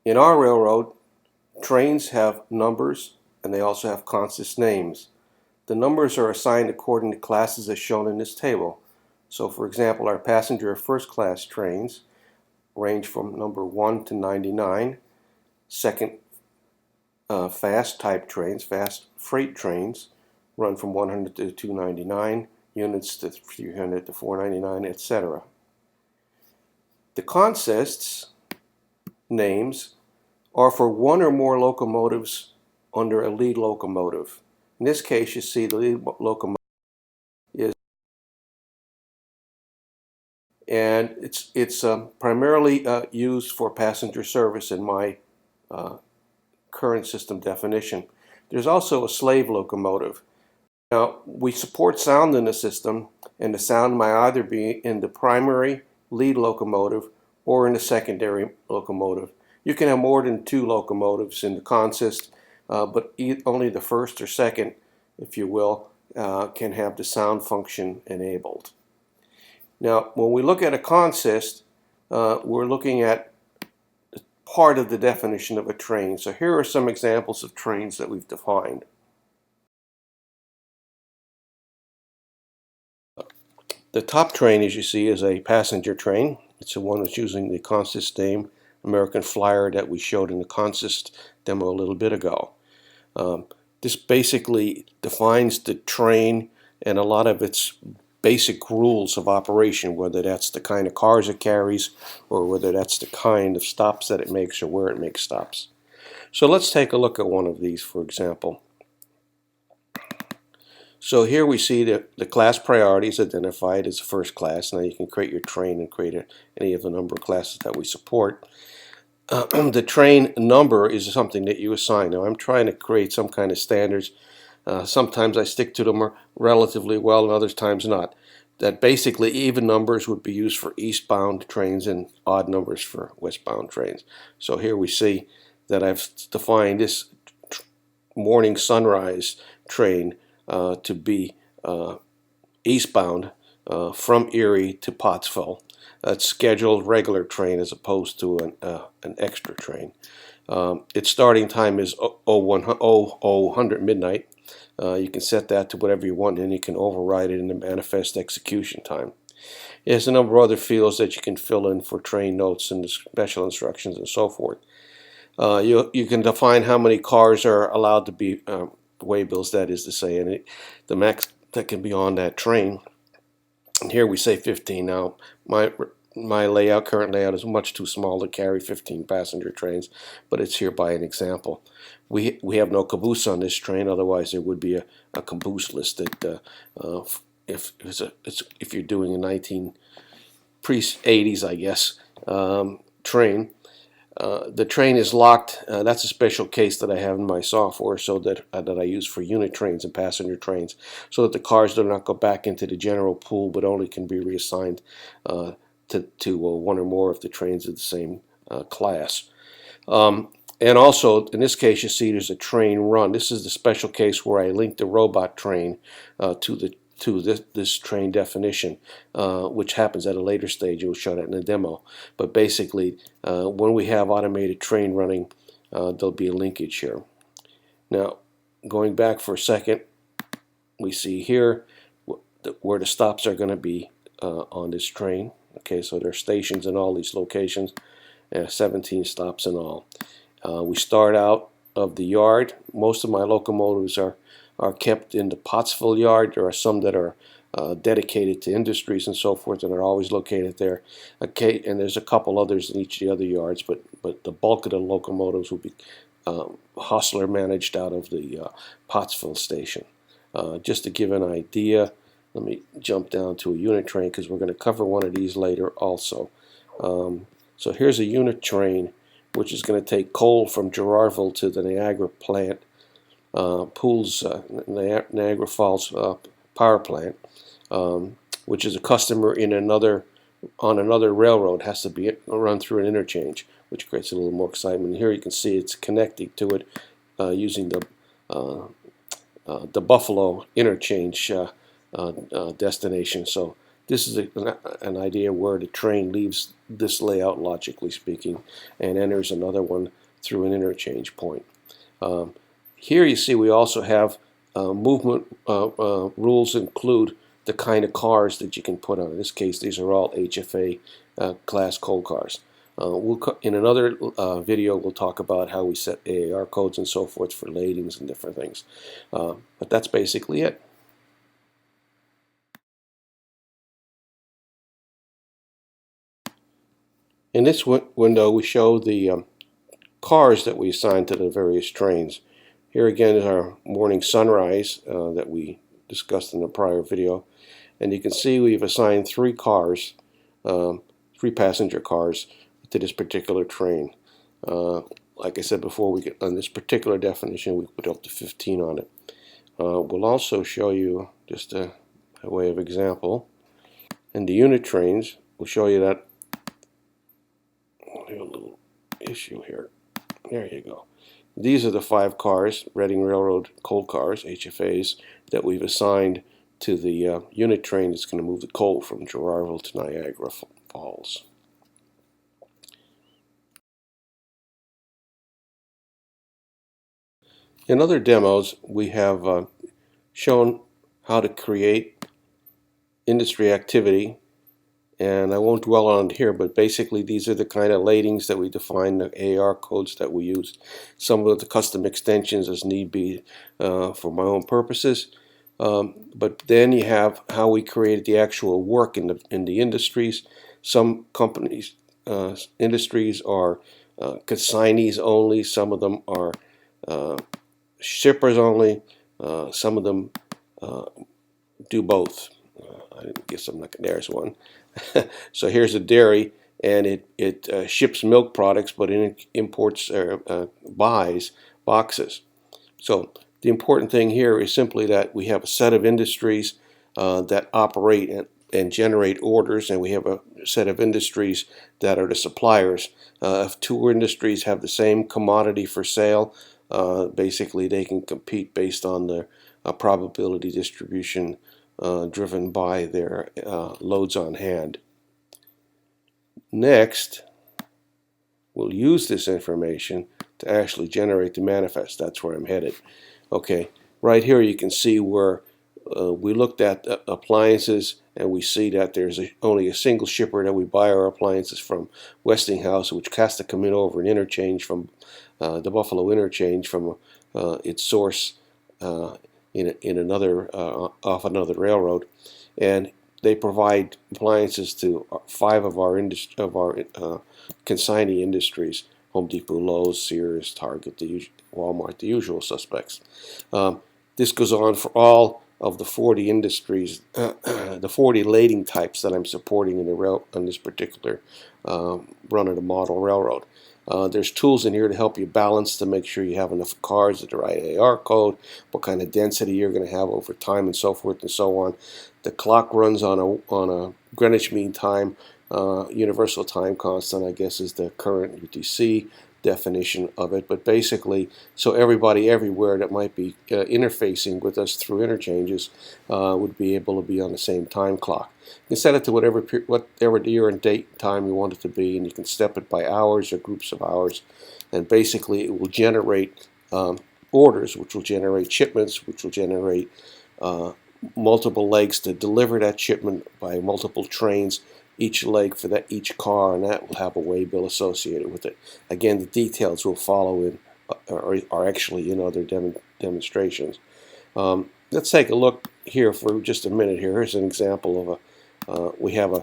In our railroad, trains have numbers and they also have consist names. The numbers are assigned according to classes as shown in this table. So for example, our passenger first class trains range from number 1 to 99. Second, fast type trains, fast freight trains, run from 100 to 299, units to 300 to 499, etc. The consists names are for one or more locomotives under a lead locomotive. In this case, you see the lead locomotive is, and it's primarily used for passenger service in my current system definition. There's also a slave locomotive. Now, we support sound in the system, and the sound might either be in the primary lead locomotive or in the secondary locomotive. You can have more than two locomotives in the consist, but only the first or second, if you will, can have the sound function enabled. Now, when we look at a consist, we're looking at part of the definition of a train. So here are some examples of trains that we've defined. The top train, as you see, is a passenger train. It's the one that's using the consist name American Flyer that we showed in the consist demo a little bit ago. This basically defines the train and a lot of its basic rules of operation, whether that's the kind of cars it carries or whether that's the kind of stops that it makes or where it makes stops. So let's take a look at one of these, for example. So here we see the class priorities identified as first class. Now you can create your train and create any of the number of classes that we support. The train number is something that you assign. Now I'm trying to create some kind of standards. Sometimes I stick to them relatively well and other times not. That basically even numbers would be used for eastbound trains and odd numbers for westbound trains. So here we see that I've defined this morning sunrise train to be eastbound from Erie to Pottsville. That's scheduled regular train as opposed to an extra train. Its starting time is 0000 midnight. You can set that to whatever you want, and you can override it in the manifest execution time. There's a number of other fields that you can fill in for train notes and special instructions and so forth. You can define how many cars are allowed to be waybills, that is to say, and the max that can be on that train. And here we say 15. Now, my current layout is much too small to carry 15 passenger trains, but it's here by an example. We have no caboose on this train, otherwise there would be a caboose listed if you're doing a pre-80s, I guess, train. The train is locked. That's a special case that I have in my software, so that I use for unit trains and passenger trains, so that the cars do not go back into the general pool, but only can be reassigned to one or more of the trains of the same class. And also, in this case, you see there's a train run. This is the special case where I link the robot train to this train definition, which happens at a later stage. We'll show that in the demo. But basically, when we have automated train running, there'll be a linkage here. Now, going back for a second, we see here where the stops are going to be on this train. Okay, so there are stations in all these locations, 17 stops in all. We start out of the yard. Most of my locomotives are kept in the Pottsville yard. There are some that are dedicated to industries and so forth and are always located there. Okay, and there's a couple others in each of the other yards, but the bulk of the locomotives will be hustler managed out of the Pottsville station. Just to give an idea, let me jump down to a unit train because we're going to cover one of these later also. So here's a unit train which is going to take coal from Gerardville to the Niagara plant, Niagara Falls power plant, which is a customer on another railroad, has to be run through an interchange, which creates a little more excitement. Here you can see it's connecting to it using the Buffalo interchange destination. So this is an idea where the train leaves this layout, logically speaking, and enters another one through an interchange point. Here you see we also have movement rules include the kind of cars that you can put on. In this case, these are all HFA class coal cars. In another video, we'll talk about how we set AAR codes and so forth for ladings and different things. But that's basically it. In this window, we show the cars that we assign to the various trains. Here again is our morning sunrise that we discussed in the prior video. And you can see we've assigned 3 cars, 3 passenger cars, to this particular train. Like I said before, on this particular definition, we put up to 15 on it. We'll also show you, just a way of example, in the unit trains, we'll show you that. I have a little issue here. There you go. These are the 5 cars, Reading Railroad coal cars, HFAs, that we've assigned to the unit train that's going to move the coal from Gerardville to Niagara Falls. In other demos, we have shown how to create industry activity, and I won't dwell on it here, but basically these are the kind of ladings that we define, the AR codes that we use. Some of the custom extensions as need be for my own purposes. But then you have how we created the actual work in the industries. Some companies, industries are consignees only. Some of them are shippers only. Some of them do both. I guess I'm not. There's one. So here's a dairy, and it ships milk products, but it imports buys boxes. So the important thing here is simply that we have a set of industries that operate and generate orders, and we have a set of industries that are the suppliers. If 2 industries have the same commodity for sale, basically they can compete based on the probability distribution driven by their loads on hand. Next, we'll use this information to actually generate the manifest. That's where I'm headed. Okay, right here you can see where we looked at appliances, and we see that there's only a single shipper that we buy our appliances from, Westinghouse, which has to come in over an interchange from the Buffalo interchange from its source in another off another railroad, and they provide appliances to 5 of our consignee industries: Home Depot, Lowe's, Sears, Target, Walmart, the usual suspects. This goes on for all of the 40 industries, the 40 lading types that I'm supporting on this particular run of the model railroad. There's tools in here to help you balance to make sure you have enough cars at the right AR code, what kind of density you're going to have over time, and so forth and so on. The clock runs on a Greenwich Mean Time, Universal Time Constant, I guess is the current UTC definition of it. But basically, so everybody everywhere that might be interfacing with us through interchanges would be able to be on the same time clock. You can set it to whatever year and date and time you want it to be, and you can step it by hours or groups of hours. And basically, it will generate orders, which will generate shipments, which will generate multiple legs to deliver that shipment by multiple trains, each leg for each car, and that will have a way bill associated with it. Again, the details will follow in, or are actually in other demonstrations. Let's take a look here for just a minute. Here's an example of we have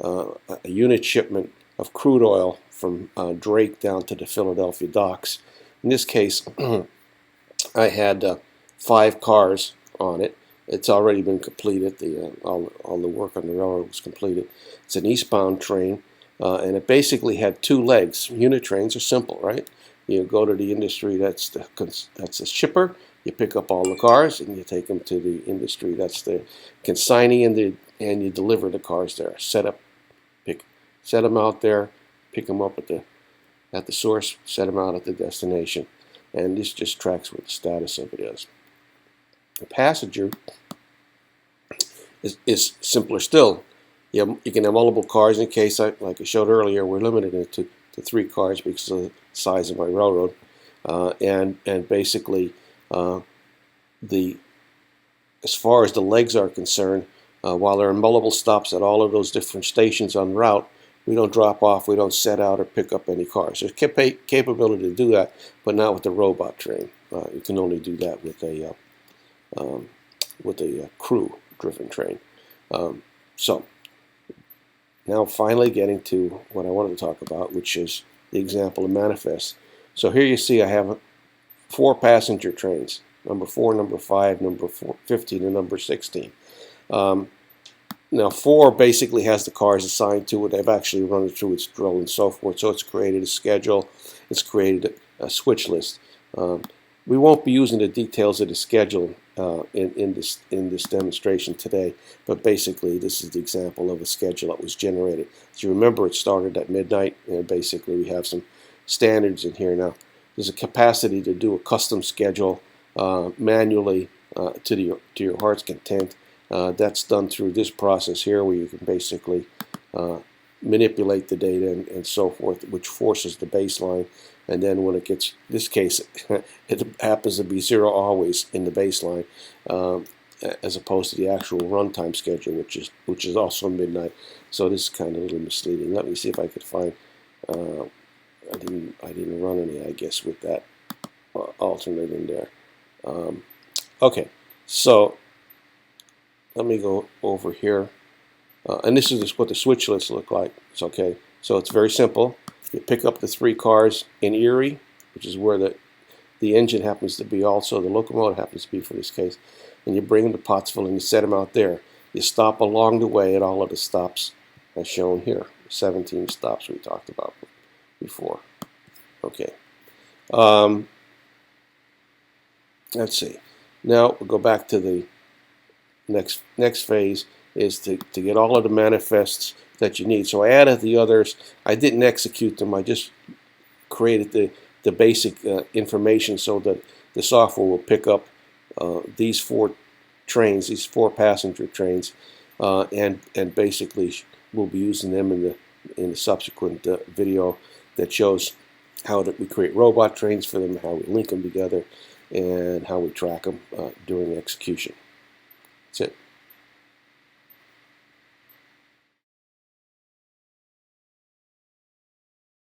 a unit shipment of crude oil from Drake down to the Philadelphia docks. In this case, I had 5 cars on it. It's already been completed. All the work on the railroad was completed. It's an eastbound train, and it basically had 2 legs. Unit trains are simple, right? You go to the industry that's the shipper. You pick up all the cars and you take them to the industry that's the consignee, and you deliver the cars there. Set them out there, pick them up at the source, set them out at the destination, and this just tracks what the status of it is. The passenger is simpler still. You can have multiple cars. In case, like I showed earlier, we're limited it to 3 cars because of the size of my railroad. And basically, the as far as the legs are concerned, while there are multiple stops at all of those different stations on route, we don't drop off, we don't set out or pick up any cars. There's capability to do that, but not with the robot train. You can only do that with a crew-driven train. So now finally getting to what I wanted to talk about, which is the example of manifest. So here you see I have 4 passenger trains, number 4, number 5, number 15, and number 16. Now 4 basically has the cars assigned to it. They've actually run it through its drill and so forth. So it's created a schedule. It's created a switch list. We won't be using the details of the schedule in this demonstration today, but basically this is the example of a schedule that was generated. As you remember, it started at midnight, and basically we have some standards in here now. There's a capacity to do a custom schedule manually to your heart's content. That's done through this process here, where you can basically manipulate the data and so forth, which forces the baseline. And then when it gets, this case, it happens to be 0 always in the baseline, as opposed to the actual runtime schedule, which is also midnight. So this is kind of a little misleading. Let me see if I could find. I didn't run any, I guess, with that alternate in there. Okay, so let me go over here, and this is just what the switch lists look like. It's okay. So it's very simple. You pick up the 3 cars in Erie, which is where the engine happens to be, also the locomotive happens to be for this case, and you bring them to Pottsville and you set them out there. You stop along the way at all of the stops as shown here, 17 stops we talked about before. Okay. Let's see. Now we'll go back to the next phase, is to get all of the manifests that you need. So I added the others. I didn't execute them. I just created the basic information so that the software will pick up these 4 trains, these 4 passenger trains, and basically we'll be using them in the subsequent video that shows how we create robot trains for them, how we link them together, and how we track them during execution. That's it.